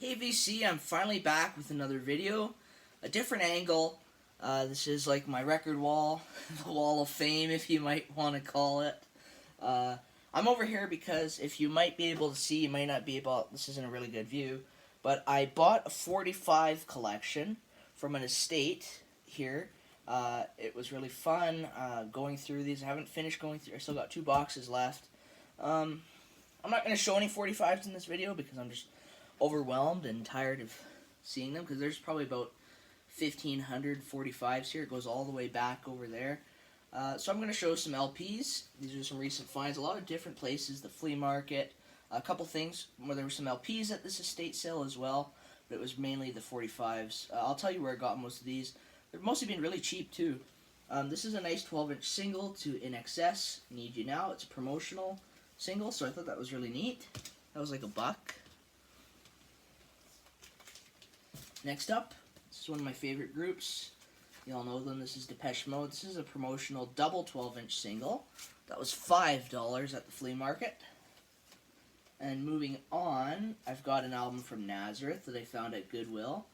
Hey VC, I'm finally back with another video, a different angle. This is like my record wall, the wall of fame if you might want to call it. Uh, I'm over here because if you might be able to see, you might not be able, this isn't a really good view, but I bought a 45 collection from an estate here. It was really fun going through these. I haven't finished going through, I still got 2 boxes left. I'm not going to show any 45s in this video because I'm just overwhelmed and tired of seeing them, because there's probably about 1,500 45s here. It goes all the way back over there. So I'm going to show some LPs. These are some recent finds. A lot of different places, the flea market, a couple things where there were some LPs at this estate sale as well, but it was mainly the 45s. I'll tell you where I got most of these. They've mostly been really cheap too. This is a nice 12-inch single to INXS, Need You Now. It's a promotional single, so I thought that was really neat. That was like $1. Next up, this is one of my favorite groups. You all know them. This is Depeche Mode. This is a promotional double 12-inch single. That was $5 at the flea market. And moving on, I've got an album from Nazareth that I found at Goodwill.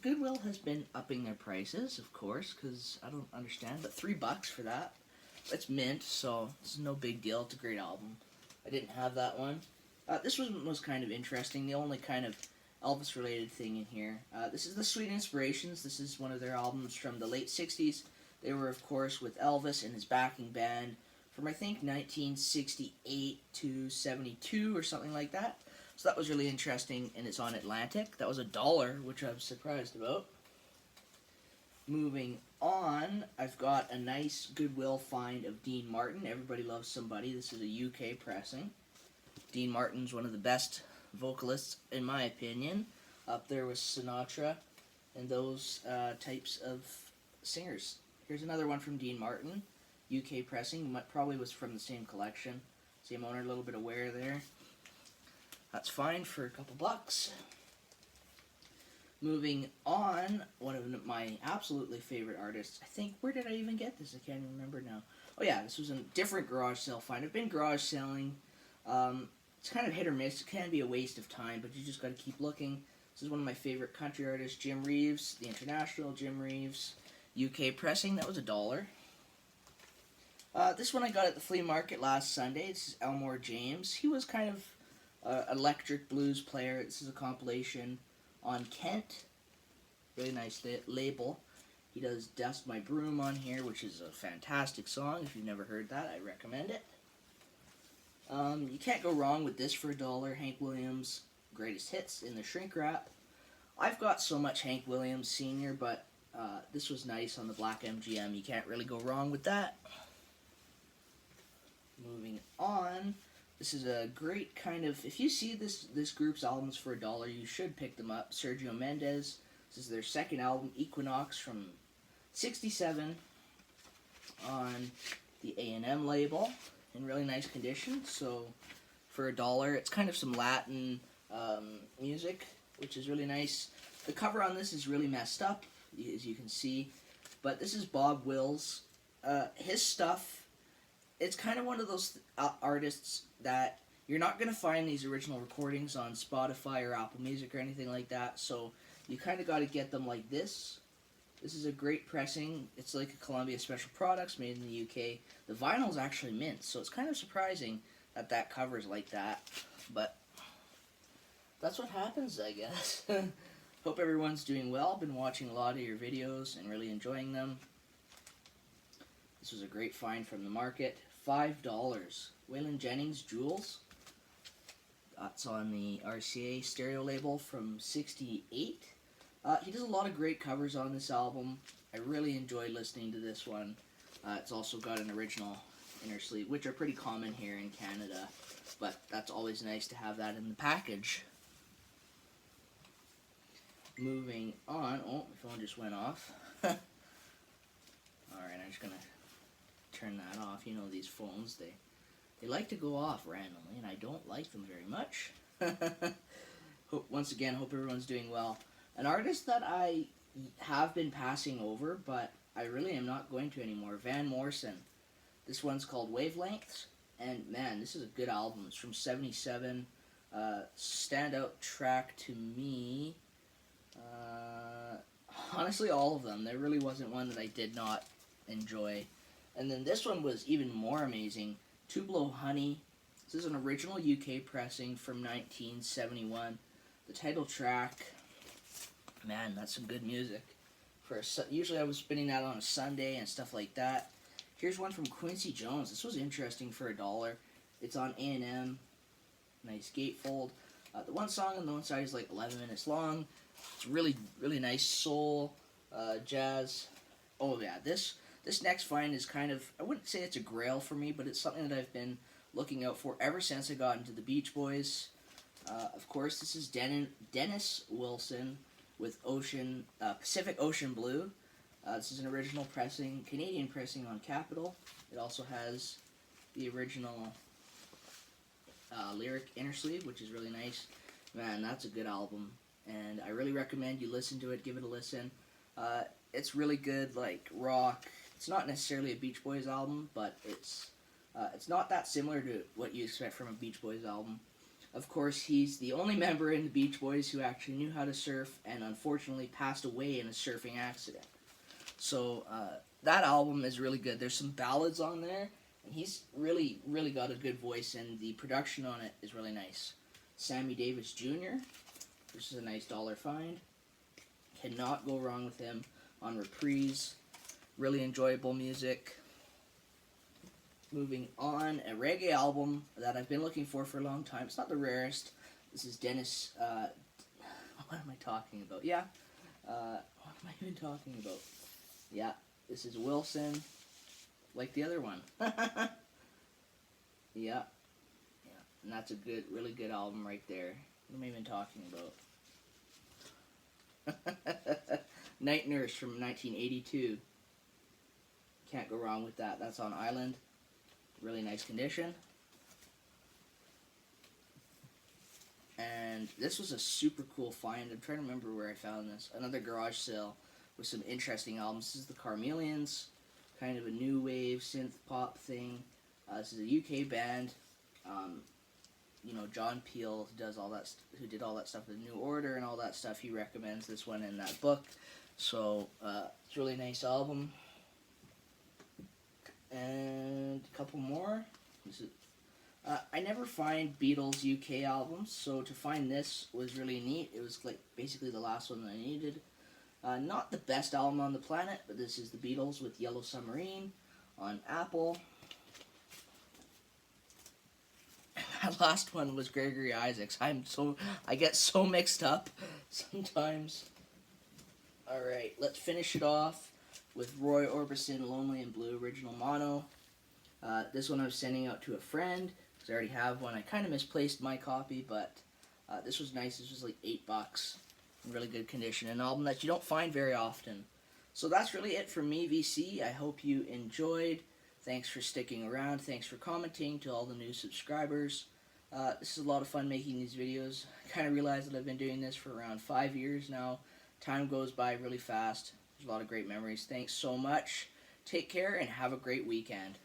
Goodwill has been upping their prices, of course, because I don't understand, but $3 for that. It's mint, so it's no big deal. It's a great album. I didn't have that one. This one was kind of interesting. The only kind of Elvis-related thing in here. This is the Sweet Inspirations. This is one of their albums from the late 60s. They were, of course, with Elvis and his backing band from, I think, 1968 to 72 or something like that. So that was really interesting, and it's on Atlantic. That was $1, which I was surprised about. Moving on, I've got a nice Goodwill find of Dean Martin. Everybody Loves Somebody. This is a UK pressing. Dean Martin's one of the best vocalists, in my opinion, up there with Sinatra and those types of singers. Here's another one from Dean Martin, UK pressing. Probably was from the same collection. Same owner, a little bit of wear there. That's fine for a couple bucks. Moving on, one of my absolutely favorite artists. I think, where did I even get this? I can't even remember now. Oh yeah, this was a different garage sale find. I've been garage selling. It's kind of hit or miss. It can be a waste of time, but you just got to keep looking. This is one of my favorite country artists, Jim Reeves, the international Jim Reeves, UK pressing. That was $1. This one I got at the flea market last Sunday. This is Elmore James. He was kind of electric blues player. This is a compilation on Kent. Really nice label. He does Dust My Broom on here, which is a fantastic song. If you've never heard that, I recommend it. You can't go wrong with this for $1. Hank Williams, Greatest Hits in the shrink wrap. I've got so much Hank Williams Sr., but this was nice on the black MGM. You can't really go wrong with that. Moving on, this is a great kind of, if you see this group's albums for $1, you should pick them up. Sergio Mendes, this is their second album, Equinox, from '67 on the A&M label. In really nice condition, so for $1, it's kind of some Latin music, which is really nice. The cover on this is really messed up, as you can see, but this is Bob Wills. His stuff, it's kind of one of those artists that you're not going to find these original recordings on Spotify or Apple Music or anything like that, so you kind of got to get them like this. This is a great pressing. It's like a Columbia Special Products made in the UK. The vinyl's actually mint, so it's kind of surprising that that cover's like that. But that's what happens, I guess. Hope everyone's doing well. Been watching a lot of your videos and really enjoying them. This was a great find from the market. $5. Waylon Jennings, Jewels. That's on the RCA stereo label from '68. He does a lot of great covers on this album. I really enjoyed listening to this one. It's also got an original inner sleeve, which are pretty common here in Canada, but that's always nice to have that in the package. Moving on. Oh, my phone just went off. Alright, I'm just going to turn that off. You know these phones, they like to go off randomly, and I don't like them very much. Once again, hope everyone's doing well. An artist that I have been passing over, but I really am not going to anymore, Van Morrison. This one's called Wavelengths, and man, this is a good album. It's from '77. Standout track to me, honestly, all of them. There really wasn't one that I did not enjoy. And then this one was even more amazing. Tublo Honey. This is an original UK pressing from 1971. The title track, man, that's some good music. Usually I was spinning that on a Sunday and stuff like that. Here's one from Quincy Jones. This was interesting for $1. It's on A&M. Nice gatefold. The one song on the one side is like 11 minutes long. It's really, really nice soul, jazz. Oh yeah, this next find is kind of, I wouldn't say it's a grail for me, but it's something that I've been looking out for ever since I got into the Beach Boys. Of course, this is Dennis Wilson with Pacific Ocean Blue. This is an original pressing, Canadian pressing on Capitol. It also has the original lyric inner sleeve, which is really nice. Man, that's a good album, and I really recommend you listen to it. Give it a listen. It's really good, like rock. It's not necessarily a Beach Boys album, but it's not that similar to what you expect from a Beach Boys album. Of course, he's the only member in the Beach Boys who actually knew how to surf and unfortunately passed away in a surfing accident. So that album is really good. There's some ballads on there, and he's really, really got a good voice, and the production on it is really nice. Sammy Davis Jr., this is a nice $1 find. Cannot go wrong with him on Reprise. Really enjoyable music. Moving on, a reggae album that I've been looking for a long time. It's not the rarest. This is Dennis, what am I talking about? Yeah, what am I even talking about? Yeah, this is Wilson, like the other one. Yeah, and that's a good, really good album right there. What am I even talking about? Night Nurse from 1982. Can't go wrong with that. That's on Island. Really nice condition. And this was a super cool find. I'm trying to remember where I found this. Another garage sale with some interesting albums. This is the Carmelians, kind of a new wave synth pop thing. This is a UK band. John Peel does all that. Who did all that stuff with New Order and all that stuff. He recommends this one in that book. So it's a really nice album. And a couple more. I never find Beatles UK albums, so to find this was really neat. It was like basically the last one that I needed. Not the best album on the planet, but this is the Beatles with Yellow Submarine on Apple. That last one was Gregory Isaacs. I get so mixed up sometimes. Alright, let's finish it off with Roy Orbison, Lonely in Blue, original mono. This one I was sending out to a friend, because I already have one. I kind of misplaced my copy, but this was nice. This was like $8. In really good condition. An album that you don't find very often. So that's really it from me, VC. I hope you enjoyed. Thanks for sticking around. Thanks for commenting to all the new subscribers. This is a lot of fun making these videos. I kind of realized that I've been doing this for around 5 years now. Time goes by really fast. There's a lot of great memories. Thanks so much. Take care and have a great weekend.